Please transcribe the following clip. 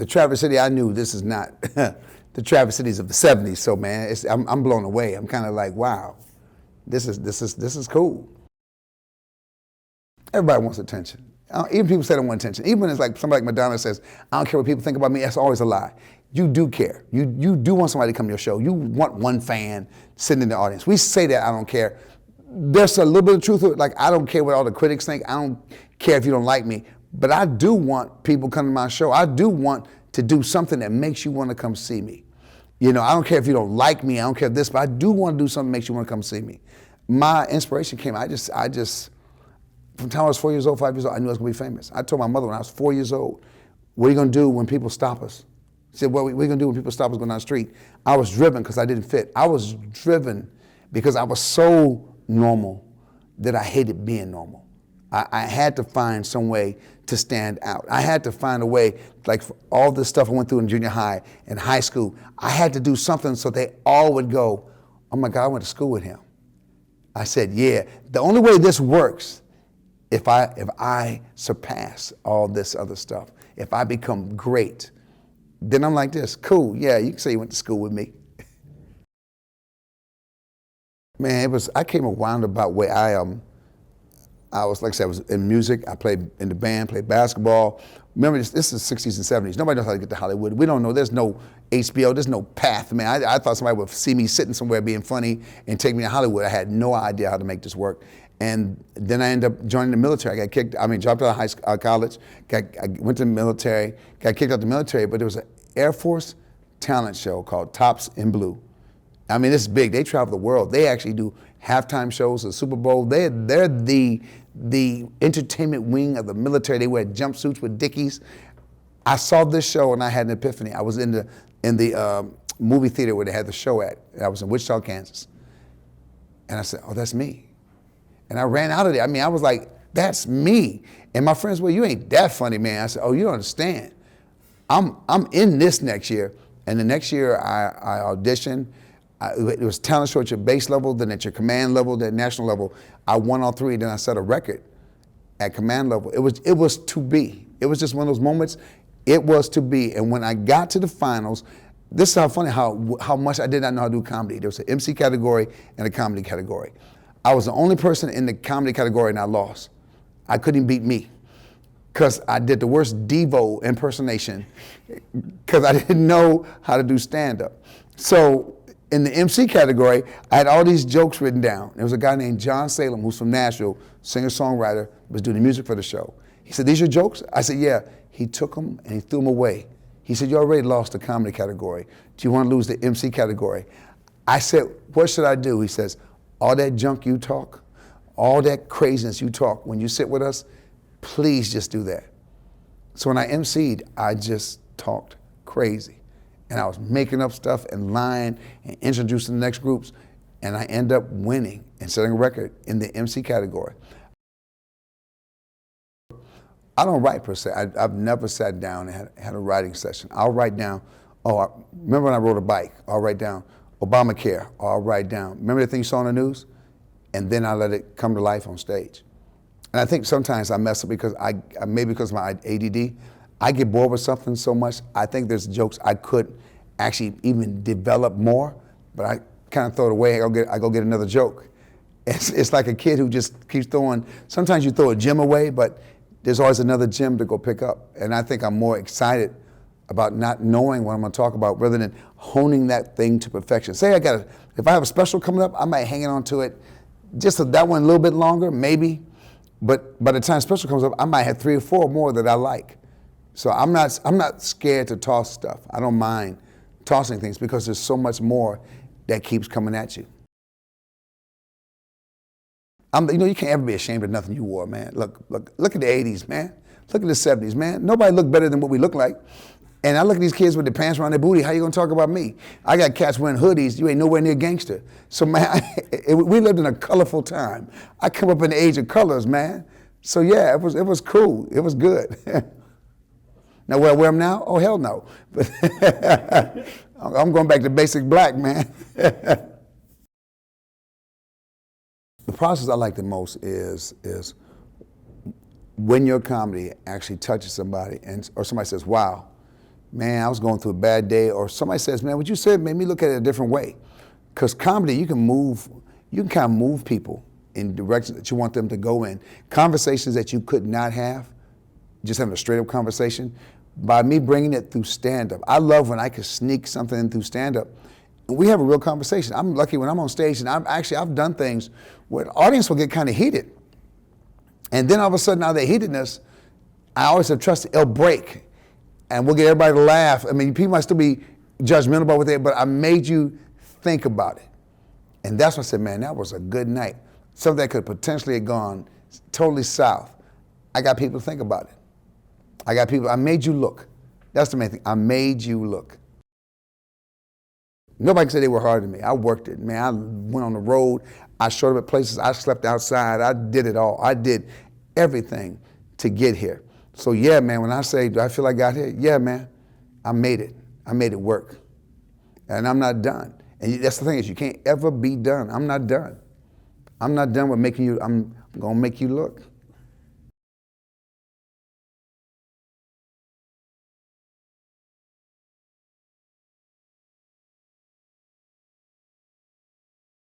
the Traverse City I knew, this is not the Traverse Cities of the '70s. So man, I'm blown away. I'm kind of like, wow, this is cool. Everybody wants attention. Even people say they want attention. Even when it's like somebody like Madonna says, I don't care what people think about me, that's always a lie. You do care. You do want somebody to come to your show. You want one fan sitting in the audience. We say that, I don't care. There's a little bit of truth to it. Like, I don't care what all the critics think. I don't care if you don't like me. But I do want people coming to my show. I do want to do something that makes you want to come see me. You know, I don't care if you don't like me. I don't care if this, but I do want to do something that makes you want to come see me. My inspiration came, I just, from the time I was 4 years old, 5 years old, I knew I was going to be famous. I told my mother when I was 4 years old, what are you going to do when people stop us? She said, what are you going to do when people stop us going down the street? I was driven because I didn't fit. I was driven because I was so normal that I hated being normal. I had to find some way to stand out. I had to find a way, like for all the stuff I went through in junior high and high school, I had to do something so they all would go, oh my God, I went to school with him. I said, yeah, the only way this works if I surpass all this other stuff, if I become great, then I'm like this, cool, yeah, you can say you went to school with me. Man, I came a roundabout way. I was, like I said, I was in music, I played in the band, played basketball. Remember, this is the 60s and 70s. Nobody knows how to get to Hollywood. We don't know, there's no HBO, there's no path, man. I thought somebody would see me sitting somewhere being funny and take me to Hollywood. I had no idea how to make this work. And then I ended up joining the military. I got dropped out of college, I went to the military, got kicked out of the military, but there was an Air Force talent show called Tops in Blue. I mean, this is big. They travel the world. They actually do halftime shows, the Super Bowl. They're the entertainment wing of the military. They wear jumpsuits with Dickies. I saw this show and I had an epiphany. I was in the movie theater where they had the show at. I was in Wichita, Kansas. And I said, oh, that's me. And I ran out of there. I mean, I was like, that's me. And my friends, well, you ain't that funny, man. I said, oh, you don't understand. I'm in this next year. And the next year I auditioned. It was talent show at your base level, then at your command level, then national level. I won all three, then I set a record at command level. It was to be. It was just one of those moments. It was to be. And when I got to the finals, this is how funny, how much I did not know how to do comedy. There was an MC category and a comedy category. I was the only person in the comedy category and I lost. I couldn't beat me because I did the worst Devo impersonation because I didn't know how to do stand-up. So in the MC category, I had all these jokes written down. There was a guy named John Salem, who's from Nashville, singer-songwriter, was doing the music for the show. He said, these are jokes? I said, yeah. He took them and he threw them away. He said, you already lost the comedy category. Do you want to lose the MC category? I said, what should I do? He says, all that junk you talk, all that craziness you talk, when you sit with us, please just do that. So when I MC'd, I just talked crazy. And I was making up stuff and lying and introducing the next groups. And I end up winning and setting a record in the MC category. I don't write per se. I've never sat down and had a writing session. I'll write down, remember when I rode a bike? I'll write down Obamacare. I'll write down, remember the thing you saw on the news? And then I let it come to life on stage. And I think sometimes I mess up because maybe because of my ADD, I get bored with something so much, I think there's jokes I could actually even develop more, but I kind of throw it away, I go get another joke. It's like a kid who just keeps throwing, sometimes you throw a gem away, but there's always another gem to go pick up. And I think I'm more excited about not knowing what I'm gonna talk about rather than honing that thing to perfection. Say if I have a special coming up, I might hang on to it just that one a little bit longer, maybe, but by the time special comes up, I might have 3 or 4 more that I like. So I'm not scared to toss stuff. I don't mind tossing things because there's so much more that keeps coming at you. You can't ever be ashamed of nothing you wore, man. Look at the 80s, man. Look at the 70s, man. Nobody looked better than what we look like. And I look at these kids with their pants around their booty. How you gonna talk about me? I got cats wearing hoodies. You ain't nowhere near gangster. So man, we lived in a colorful time. I come up in the age of colors, man. So yeah, it was cool. It was good. Now will I wear them now? Oh hell no. But I'm going back to basic black, man. The process I like the most is when your comedy actually touches somebody or somebody says, wow, man, I was going through a bad day, or somebody says, man, what you said made me look at it a different way. Because comedy, you can kind of move people in directions that you want them to go in. Conversations that you could not have, just having a straight up conversation, by me bringing it through stand-up. I love when I can sneak something in through stand-up. We have a real conversation. I'm lucky when I'm on stage, and I've done things where the audience will get kind of heated. And then all of a sudden, now the heatedness, I always have trusted, it'll break. And we'll get everybody to laugh. I mean, people might still be judgmental about what they, but I made you think about it. And that's when I said, man, that was a good night. Something that could potentially have gone totally south. I got people to think about it. I made you look. That's the main thing. I made you look. Nobody can say they were harder than me. I worked it, man. I went on the road. I showed up at places. I slept outside. I did it all. I did everything to get here. So yeah, man, when I say, do I feel I got here? Yeah, man, I made it. I made it work. And I'm not done. And that's the thing is you can't ever be done. I'm not done. I'm not done with making you, I'm gonna make you look.